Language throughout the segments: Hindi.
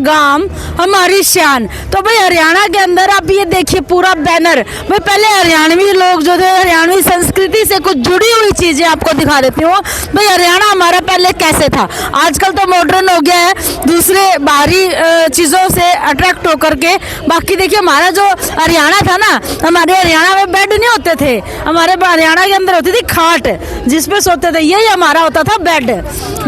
गांव हमारी शान। तो भाई हरियाणा के अंदर आप ये देखिए पूरा बैनर, भाई पहले हरियाणवी लोग जो थे, हरियाणवी संस्कृति से कुछ जुड़ी हुई चीजें आपको दिखा देती हूँ। भाई हरियाणा हमारा पहले कैसे था, आजकल तो मॉडर्न हो गया है दूसरे बाहरी चीजों से अट्रैक्ट होकर के। बाकी देखिए हमारा जो हरियाणा था ना, हमारे हरियाणा में बेड नहीं होते थे, हमारे हरियाणा के अंदर होती थी खाट जिसपे सोते थे, यही हमारा होता था बेड।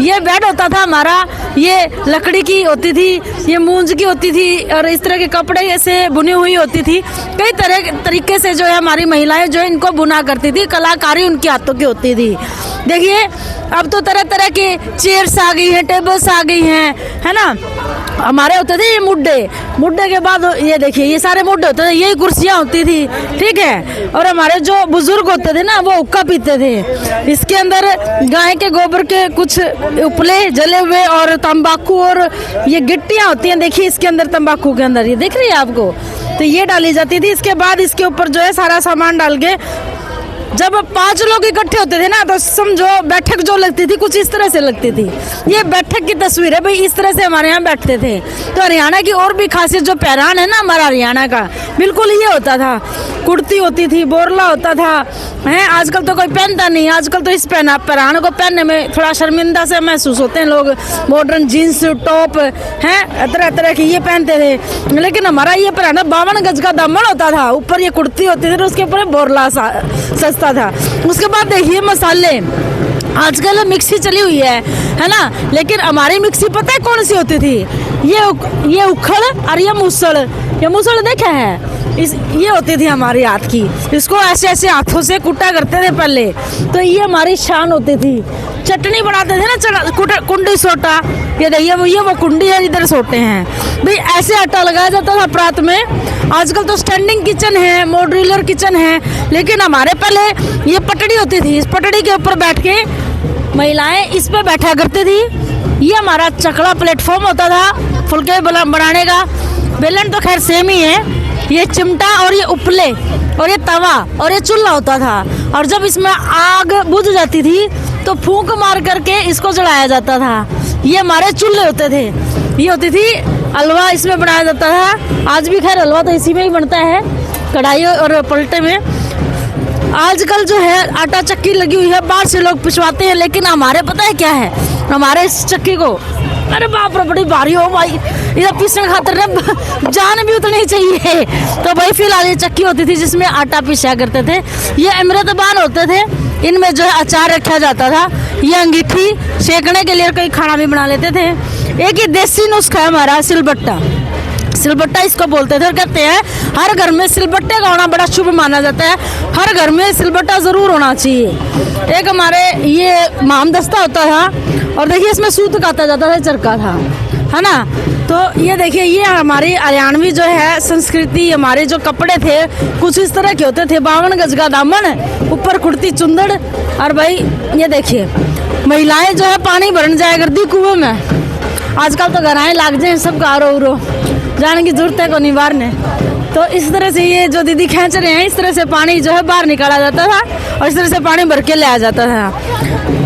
ये बेड होता था हमारा, ये लकड़ी की होती थी, ये मूंज की होती थी और इस तरह के कपड़े से बुनी हुई होती थी। कई तरह तरीके से जो है हमारी महिलाएं जो इनको बुना करती थी, कलाकारी उनके हाथों की होती थी। देखिए अब तो तरह तरह के चेयर्स आ गई हैं, टेबल्स आ गई हैं, है ना। हमारे होते थे ये मुड्डे, मुड्डे के बाद ये देखिए ये सारे मुड्डे होते थे, यही कुर्सियाँ होती थी, ठीक है। और हमारे जो बुजुर्ग होते थे ना वो हुक्का पीते थे, इसके अंदर गाय के गोबर के कुछ उपले जले हुए और तंबाकू और ये गिट्टियाँ होती हैं, देखिए इसके अंदर तंबाकू के अंदर ये दिख रही है आपको, तो ये डाली जाती थी। इसके बाद इसके ऊपर जो है सारा सामान डाल के जब 5 लोग इकट्ठे होते थे ना तो समझो बैठक जो लगती थी कुछ इस तरह से लगती थी। ये बैठक की तस्वीर है भाई, इस तरह से हमारे यहाँ बैठते थे। तो हरियाणा की और भी खासियत जो पहरान है ना हमारा हरियाणा का, बिल्कुल ये होता था, कुर्ती होती थी, बोरला होता था, है। आजकल तो कोई पहनता नहीं, आजकल तो इस पहरान को पहनने में थोड़ा शर्मिंदा से महसूस होते हैं लोग। मॉडर्न जीन्स टॉप है तरह तरह की ये पहनते थे, लेकिन हमारा ये पहराना 52 गज का दामन होता था, ऊपर ये कुर्ती होती थी, उसके ऊपर बोरला सस्ता था। उसके बाद देखिए मसाले, आजकल मिक्सी चली हुई है ना, लेकिन हमारी मिक्सी पता है कौन सी होती थी, ये उखड़ और ये मूसल देखा है, ये होती थी हमारी हाथ की, इसको ऐसे ऐसे हाथों से कूटा करते थे पहले, तो ये हमारी शान होती थी। चटनी बनाते थे ना कुंडी सोटा, ये देखिए वो कुंडी है, इधर सोटे हैं भाई, ऐसे आटा लगाया जाता था प्रात में। आजकल तो स्टैंडिंग किचन है, मॉड्यूलर किचन है, लेकिन हमारे पहले ये पटड़ी होती थी, इस पटड़ी के ऊपर बैठ के महिलाएं इस पे बैठा करती थी। ये हमारा चकला प्लेटफॉर्म होता था फुलके बनाने का। बेलन तो खैर सेम ही है, ये चिमटा और ये उपले और ये तवा और ये चूल्हा होता था, और जब इसमें आग बुझ जाती थी तो फूंक मार करके इसको चढ़ाया जाता था। ये हमारे चूल्हे होते थे। ये होती थी हलवा, इसमें बनाया जाता था। आज भी खैर हलवा तो इसी में ही बनता है, कढ़ाई और पलटे में। आजकल जो है आटा चक्की लगी हुई है, बाहर से लोग पिसवाते हैं, लेकिन हमारे पता है क्या है, हमारे इस चक्की को, अरे बाप रे बड़ी भारी हो भाई, इधर पीसने खातर जान भी उतनी चाहिए। तो भाई फिलहाल ये चक्की होती थी जिसमें आटा पिसा करते थे। ये अमृतबान होते थे, इनमें जो है अचार रखा जाता था। ये अंगीठी सेकने के लिए कई खाना भी बना लेते थे। एक ही देसी नुस्खा है हमारा सिलबट्टा इसको बोलते थे, और कहते हैं हर घर में सिलबट्टे का होना बड़ा शुभ माना जाता है, हर घर में सिलबट्टा जरूर होना चाहिए। एक हमारे ये मामदस्ता होता था, और देखिए इसमें सूत काता जाता था, चरखा था, है ना। तो ये देखिए ये हमारी हरियाणवी जो है संस्कृति, हमारे जो कपड़े थे कुछ इस तरह के होते थे, 52 गज का दामन, ऊपर कुर्ती चुंदड़। और भाई ये देखिए महिलाएं जो है पानी भरने जाया करती कुएं में। आजकल तो घराएं लाग जाए सब गारो जाने की जरूरत है को निवारने। तो इस तरह से ये जो दीदी खींच रहे हैं, इस तरह से पानी जो है बाहर निकाला जाता था और इस तरह से पानी भर के लाया जाता था।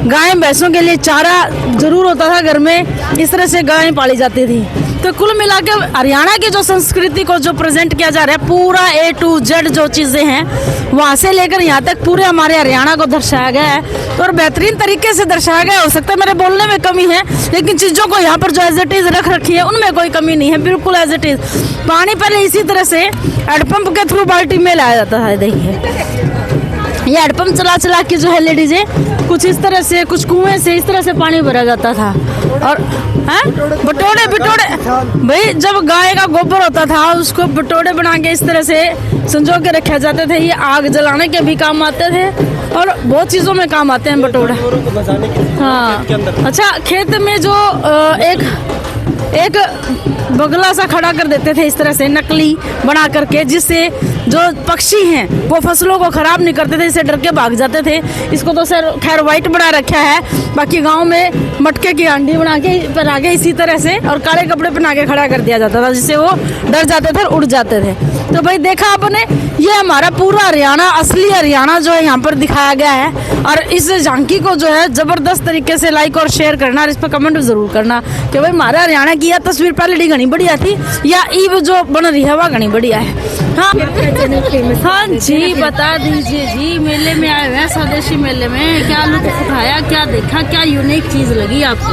गाय भैंसों के लिए चारा जरूर होता था घर में, इस तरह से गायें पाली जाती थी। तो कुल मिला के हरियाणा की जो संस्कृति को जो प्रेजेंट किया जा रहा है, पूरा A to Z जो चीज़ें हैं वहाँ से लेकर यहाँ तक पूरे हमारे हरियाणा को दर्शाया गया है, और बेहतरीन तरीके से दर्शाया गया। हो सकता है मेरे बोलने में कमी है, लेकिन चीज़ों को यहाँ पर जो एज इट इज़ रख रखी है उनमें कोई कमी नहीं है, बिल्कुल एज इट इज़। पानी पहले इसी तरह से हैंडपम्प के थ्रू बाल्टी में लाया जाता है। देखिए ये हैंडपम्प चला के जो है लेडीजें कुछ इस तरह से, कुछ कुएं से इस तरह से पानी भरा जाता था। और बटोड़े भाई जब गाय का गोबर होता था उसको बटोड़े बना के इस तरह से संजो के रखे जाते थे। ये आग जलाने के भी काम आते थे और बहुत चीज़ों में काम आते हैं बटोड़े। हाँ अच्छा, खेत में जो एक बगला सा खड़ा कर देते थे इस तरह से नकली बना करके, जिससे जो पक्षी हैं वो फसलों को खराब नहीं करते थे, इससे डर के भाग जाते थे। इसको तो सर खैर वाइट बना रखा है, बाकी गांव में मटके की हांडी बना के इसी तरह से और काले कपड़े पहना के खड़ा कर दिया जाता था, जिससे वो डर जाते थे और उड़ जाते थे। तो भाई देखा आपने, ये हमारा पूरा हरियाणा, असली हरियाणा जो है यहाँ पर दिखाया गया है। और इस झांकी को जो है जबरदस्त तरीके से लाइक और शेयर करना और इस पर कमेंट जरूर करना कि भाई हमारे हरियाणा की यह तस्वीर पहले डी घनी बढ़िया थी या ईब जो बन रही है वह घनी बढ़िया है। हाँ हाँ जी, बता दीजिए जी, मेले में आए हुए हैं, स्वदेशी मेले में क्या लुत्फ उठाया, क्या देखा, क्या यूनिक चीज लगी आपको?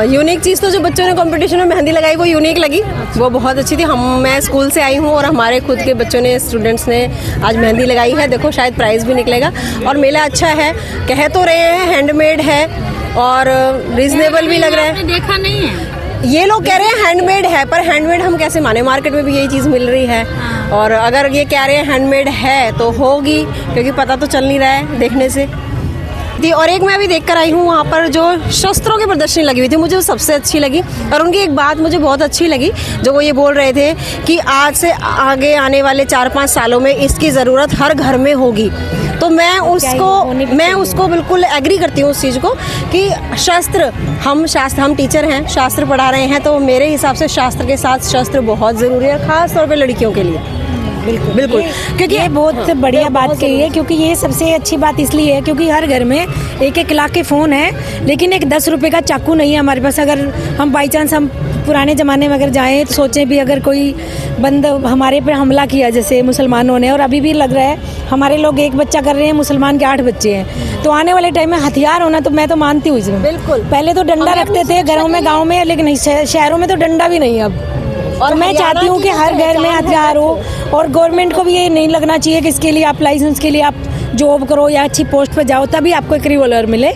यूनिक चीज़ तो जो बच्चों ने कंपटीशन में मेहंदी लगाई वो यूनिक लगी, वो बहुत अच्छी थी। मैं स्कूल से आई हूँ और हमारे खुद के बच्चों ने, स्टूडेंट्स ने आज मेहंदी लगाई है। देखो शायद प्राइज़ भी निकलेगा। और मेला अच्छा है, कह तो रहे हैं हैंडमेड है और रीजनेबल भी लग रहा है। देखा नहीं है, ये लोग कह रहे हैं हैंडमेड है, पर हैंडमेड हम कैसे माने, मार्केट में भी यही चीज़ मिल रही है। और अगर ये कह रहे हैं हैंडमेड है तो होगी, क्योंकि पता तो चल नहीं रहा है देखने से। और एक मैं अभी देख कर आई हूँ, वहाँ पर जो शस्त्रों की प्रदर्शनी लगी हुई थी, मुझे वो सबसे अच्छी लगी। और उनकी एक बात मुझे बहुत अच्छी लगी, जो वो ये बोल रहे थे कि आज से आगे आने वाले 4-5 सालों में इसकी ज़रूरत हर घर में होगी। तो मैं उसको बिल्कुल एग्री करती हूँ उस चीज़ को कि हम टीचर हैं, शास्त्र पढ़ा रहे हैं, तो मेरे हिसाब से शास्त्र के साथ शस्त्र बहुत ज़रूरी है, ख़ास तौर पे लड़कियों के लिए। बिल्कुल क्योंकि ये बहुत बढ़िया बात कही है, क्योंकि ये सबसे अच्छी बात इसलिए है क्योंकि हर घर में 1-1 लाख के फ़ोन है, लेकिन एक 10 रुपये का चाकू नहीं है हमारे पास। अगर हम बाई चांस हम पुराने ज़माने में अगर जाएँ तो सोचें भी, अगर कोई बंद हमारे पे हमला किया जैसे मुसलमानों ने, और अभी भी लग रहा है हमारे लोग 1 बच्चा कर रहे हैं, मुसलमान के 8 बच्चे हैं, तो आने वाले टाइम में हथियार होना, तो मैं तो मानती हूँ इसमें। बिल्कुल, पहले तो डंडा रखते थे घरों में, गाँव में, लेकिन शहरों में तो डंडा भी नहीं है अब। और मैं चाहती हूँ कि हर घर में हथियार हो, और गवर्नमेंट को भी ये नहीं लगना चाहिए कि इसके लिए आप लाइसेंस के लिए आप जॉब करो या अच्छी पोस्ट पे जाओ तभी आपको एक रिवॉल्वर मिले।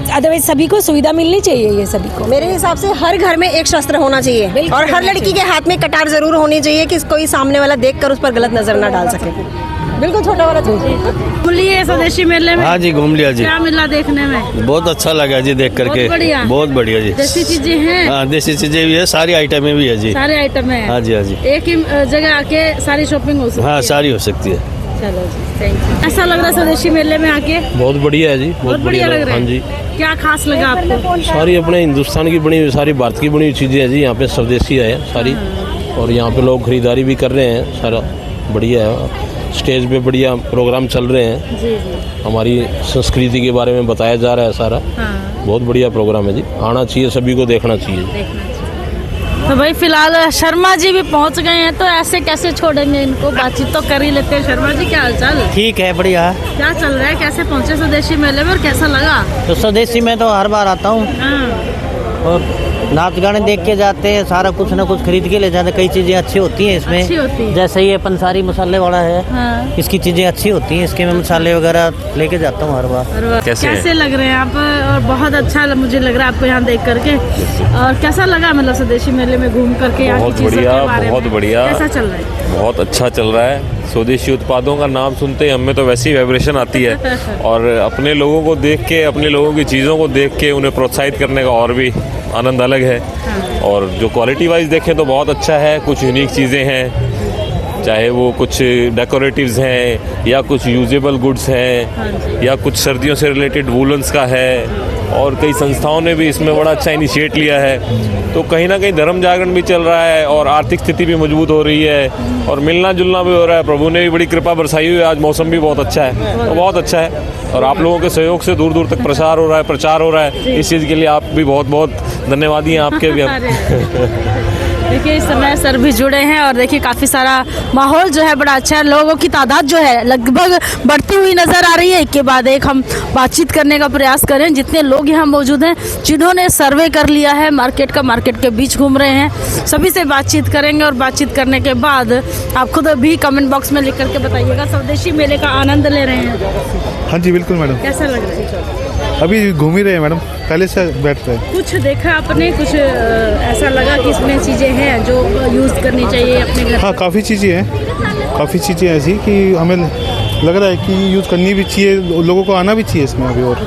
अदरवाइज सभी को सुविधा मिलनी चाहिए, ये सभी को। मेरे हिसाब से हर घर में एक शस्त्र होना चाहिए और हर लड़की के हाथ में कटार जरूर होनी चाहिए कि कोई सामने वाला देखकर उस पर गलत नजर ना डाल सके। बिल्कुल छोटा वाला घूम लिए स्वदेशी मेले में? हाँ जी, घूम लिया जी। क्या मिला देखने में? बहुत अच्छा लगा जी देख करके। बहुत बढ़िया जी। देसी चीजें हैं? हाँ, देसी चीजें भी है, सारी आइटमें भी है जी। सारे आइटम है? हाँ जी, हाँ जी। एक ही जगह आके सारी शॉपिंग हो सकती है? हाँ, सारी हो सकती है। चलो जी, थैंक यू। ऐसा लग रहा है स्वदेशी मेले में आके? बहुत बढ़िया है जी, बहुत बढ़िया लग रहा है। हाँ जी। क्या खास लगा आपको? सारी अपने हिंदुस्तान की बनी हुई, सारी भारत की बनी हुई चीजें हैं जी। यहाँ पे स्वदेशी है सारी, और यहाँ पे लोग खरीदारी भी कर रहे हैं, सारा बढ़िया है। स्टेज पे बढ़िया प्रोग्राम चल रहे हैं जी जी। हमारी संस्कृति के बारे में बताया जा रहा है सारा। हाँ। बहुत बढ़िया प्रोग्राम है जी, आना चाहिए, सभी को देखना चाहिए। तो भाई फिलहाल शर्मा जी भी पहुंच गए हैं, तो ऐसे कैसे छोड़ेंगे इनको, बातचीत तो कर ही लेते हैं। शर्मा जी क्या हालचाल? ठीक है, बढ़िया। क्या चल रहा है, कैसे पहुंचे स्वदेशी मेले में और कैसा लगा? तो स्वदेशी में तो हर बार आता हूँ और नाच गाने देख के जाते हैं, सारा कुछ ना कुछ खरीद के ले जाते हैं। कई चीज़ें अच्छी होती हैं इसमें, अच्छी होती है। जैसे ये पंसारी मसाले वाला है। हाँ। इसकी चीज़ें अच्छी होती हैं, इसके मैं मसाले वगैरह लेके जाता हूँ हर बार। कैसे लग रहे हैं आप? और बहुत अच्छा मुझे लग रहा है आपको यहाँ देख करके। और कैसा लगा मतलब स्वदेशी मेले में घूम करके यहाँ की चीज़ों के बारे में? बहुत बढ़िया। कैसा चल रहा है? बहुत अच्छा चल रहा है। स्वदेशी उत्पादों का नाम सुनते ही हमें तो वैसी वाइब्रेशन आती है, और अपने लोगों को देख के, अपने लोगों की चीज़ों को देख के उन्हें प्रोत्साहित करने का और भी आनंद अलग है। और जो क्वालिटी वाइज देखें तो बहुत अच्छा है। कुछ यूनिक चीज़ें हैं, चाहे वो कुछ डेकोरेटिव्स हैं या कुछ यूजेबल गुड्स हैं या कुछ सर्दियों से रिलेटेड वूलन्स का है, और कई संस्थाओं ने भी इसमें बड़ा अच्छा इनिशिएट लिया है। तो कहीं ना कहीं धर्म जागरण भी चल रहा है और आर्थिक स्थिति भी मजबूत हो रही है और मिलना जुलना भी हो रहा है। प्रभु ने भी बड़ी कृपा बरसाई हुई है, आज मौसम भी बहुत अच्छा है, तो बहुत अच्छा है। और आप लोगों के सहयोग से दूर दूर तक प्रचार हो रहा है। इस चीज़ के लिए आप भी बहुत बहुत धन्यवादी हैं आपके भी। देखिए इस समय सर भी जुड़े हैं और देखिए काफ़ी सारा माहौल जो है बड़ा अच्छा है। लोगों की तादाद जो है लगभग बढ़ती हुई नज़र आ रही है। एक के बाद एक हम बातचीत करने का प्रयास करें। जितने लोग यहाँ मौजूद हैं, जिन्होंने सर्वे कर लिया है मार्केट के बीच घूम रहे हैं, सभी से बातचीत करेंगे। और बातचीत करने के बाद आप खुद भी कमेंट बॉक्स में लिख करके बताइएगा स्वदेशी मेले का आनंद ले रहे हैं? हाँ जी बिल्कुल मैडम। कैसा लग रहा है? अभी घूम ही रहे हैं मैडम, पहले से बैठ रहे हैं। कुछ देखा आपने, कुछ ऐसा लगा कि इसमें चीज़ें हैं जो यूज़ करनी चाहिए अपने घर? हाँ, काफ़ी चीज़ें हैं, काफ़ी चीज़ें ऐसी कि हमें लग रहा है कि यूज़ करनी भी चाहिए, लोगों को आना भी चाहिए इसमें अभी। और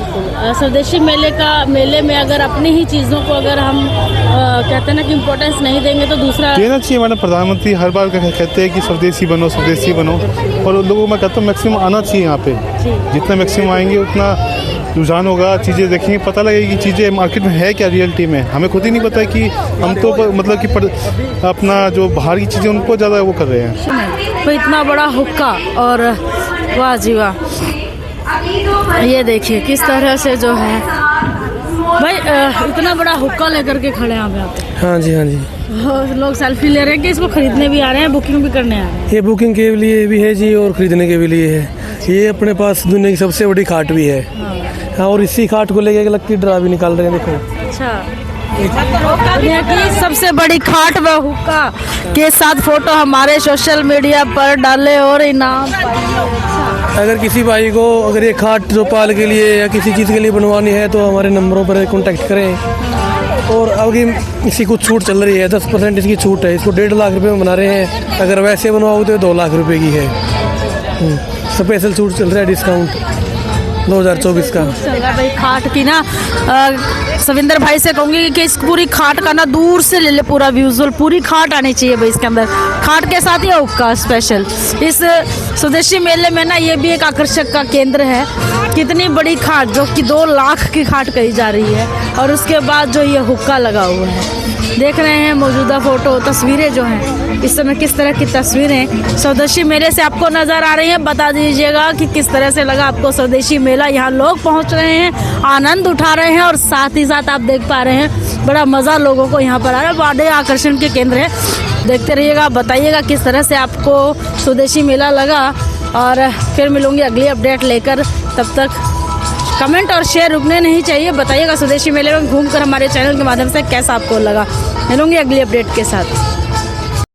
स्वदेशी मेले में अगर अपनी ही चीज़ों को अगर हम कहते हैं ना कि इम्पोर्टेंस नहीं देंगे तो दूसरा देना चाहिए मैडम। प्रधानमंत्री हर बार कहते हैं कि स्वदेशी बनो, स्वदेशी बनो, और लोगों को मैं कहता हूँ मैक्सिमम आना चाहिए यहाँ पे। जितना मैक्सिमम आएंगे उतना रुझान होगा, चीज़ें देखेंगे, पता लगेगी चीज़ें मार्केट में है क्या रियलिटी में। हमें खुद ही नहीं पता कि हम तो मतलब कि अपना जो बाहर की चीज़ें उनको ज़्यादा वो कर रहे हैं। तो इतना बड़ा हुक्का और वाह जी वाह, ये देखिए किस तरह से जो है भाई इतना बड़ा हुक्का लेकर के खड़े हैं आप यहाँ पे। हाँ जी, हाँ जी। लोग सेल्फी ले रहे हैं कि इसको खरीदने भी आ रहे हैं, बुकिंग भी करने आ रहे हैं? ये बुकिंग के लिए भी है जी और ख़रीदने के भी लिए है। ये अपने पास दुनिया की सबसे बड़ी खाट भी है। हाँ, और इसी खाट को लेके एक लक्की ड्रा भी निकाल रहे हैं, देखो। अच्छा, दुनिया की सबसे बड़ी खाट व हुक्का के साथ फोटो हमारे सोशल मीडिया पर डालें और इनाम पाइए। अगर किसी भाई को अगर ये खाट जो पाल के लिए या किसी चीज़ के लिए बनवानी है तो हमारे नंबरों पर कांटेक्ट करें। और अभी इसी कुछ छूट चल रही है, 10% इसकी छूट है। इसको 1.5 लाख रुपए में बना रहे हैं, अगर वैसे बनवाओ तो 2 लाख रुपए की है। स्पेशल छूट चल रहा है, डिस्काउंट 2024 का चल रहा है भाई। खाट की ना सविंदर भाई से कहूँगी कि इस पूरी खाट का ना दूर से ले ले पूरा विजुअल, पूरी खाट आनी चाहिए भाई इसके अंदर। खाट के साथ ही हुक्का स्पेशल। इस स्वदेशी मेले में ना ये भी एक आकर्षक का केंद्र है। कितनी बड़ी खाट, जो कि 2 लाख की खाट कही जा रही है, और उसके बाद जो ये हुक्का लगा हुआ है। देख रहे हैं मौजूदा फोटो तस्वीरें जो हैं इस समय, किस तरह की तस्वीरें स्वदेशी मेले से आपको नज़र आ रही हैं। बता दीजिएगा कि किस तरह से लगा आपको स्वदेशी मेला। यहाँ लोग पहुँच रहे हैं, आनंद उठा रहे हैं, और साथ ही साथ आप देख पा रहे हैं बड़ा मज़ा लोगों को यहाँ पर आ रहा है। बड़े आकर्षण के केंद्र है। देखते रहिएगा, बताइएगा किस तरह से आपको स्वदेशी मेला लगा, और फिर मिलूंगी अगली अपडेट लेकर। तब तक कमेंट और शेयर रुकने नहीं चाहिए। बताइएगा स्वदेशी मेले में घूमकर हमारे चैनल के माध्यम से कैसा आपको लगा। मिलूंगी अगली अपडेट के साथ।